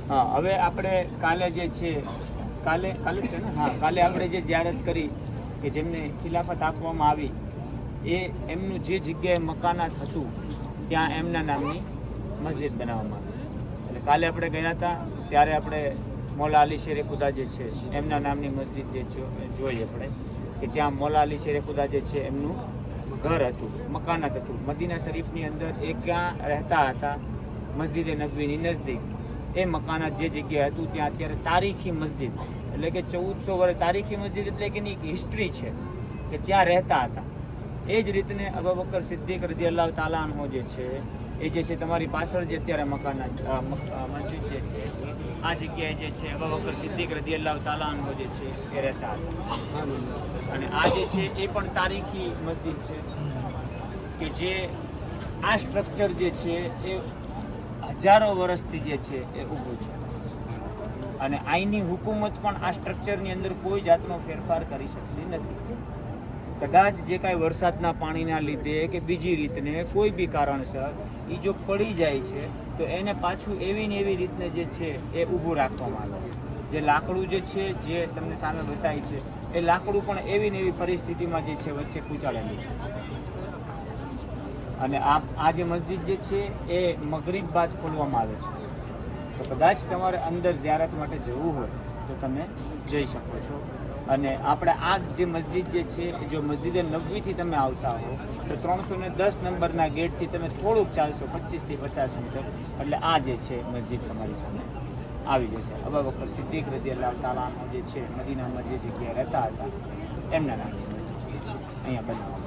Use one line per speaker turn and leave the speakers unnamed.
હા, હવે આપણે કાલે જે છે કાલે છે ને, હા, કાલે આપણે જે ઝિયારત કરી કે જેમને ખિલાફત આપવામાં આવી એ એમનું જે જગ્યાએ મકાનાત હતું ત્યાં એમના નામની મસ્જિદ બનાવવામાં આવી. એટલે કાલે આપણે ગયા હતા ત્યારે આપણે મૌલા અલી શેરે ખુદા જે છે એમના નામની મસ્જિદ જે જોઈ આપણે કે ત્યાં મૌલા અલી શેરે ખુદા જે છે એમનું ઘર હતું, મકાનાત હતું મદીના શરીફની અંદર. એ ક્યાં રહેતા હતા? મસ્જિદ નબવીની નજદીક. એ મકાનાત જે જગ્યાએ હતું ત્યાં અત્યારે તારીખી મસ્જિદ એટલે કે 1400 વર્ષ તારીખી મસ્જિદ એટલે કે એની હિસ્ટ્રી છે કે ત્યાં રહેતા હતા. એ જ રીતને અબુ બકર સિદ્દીક રદિયલ્લાહુ તાલા અન્હુ જે છે એ જે છે તમારી પાછળ જે અત્યારે મકાનાત મસ્જિદ જે છે આ જગ્યાએ જે છે અબુ બકર સિદ્દીક રદિયલ્લાહુ તાલા અન્હુ જે છે એ રહેતા હતા. અને આ જે છે એ પણ તારીખી મસ્જિદ છે કે જે આ સ્ટ્રક્ચર જે છે એ હજારો વર્ષથી જે છે એ ઊભું છે. અને આઈની હુકુમત પણ આ સ્ટ્રક્ચરની અંદર કોઈ જાતનો ફેરફાર કરી શકતી નથી. કદાચ જે કાંઈ વરસાદના પાણીના લીધે કે બીજી રીતને કોઈ બી કારણસર એ જો પડી જાય છે તો એને પાછું એવી ને એવી રીતને જે છે એ ઊભું રાખવામાં આવે છે. જે લાકડું જે છે જે તમને સામે બતાવી છે એ લાકડું પણ એવી ને એવી પરિસ્થિતિમાં જે છે વચ્ચે કૂચાડેલું છે. અને આ જે મસ્જિદ જે છે એ મગરિબ બાદ ખોલવામાં આવે છે. તો કદાચ તમારે અંદર ઝિયારત માટે જવું હોય તો તમે જઈ શકો છો. અને આપણે આ જે મસ્જિદ જે છે જો મસ્જિદ નબવીથી તમે આવતા હો તો 310 નંબરના ગેટથી તમે થોડુંક ચાલશો 25 થી 50 મીટર એટલે આ જે છે મસ્જિદ તમારી સામે આવી જશે. અબુ બકર સિદ્દીક રદિયલ્લાહુ તાલા અન્હુ જે છે મદીનામાં જે જગ્યાએ રહેતા હતા એમના નામની મસ્જિદ અહીંયા બનાવવામાં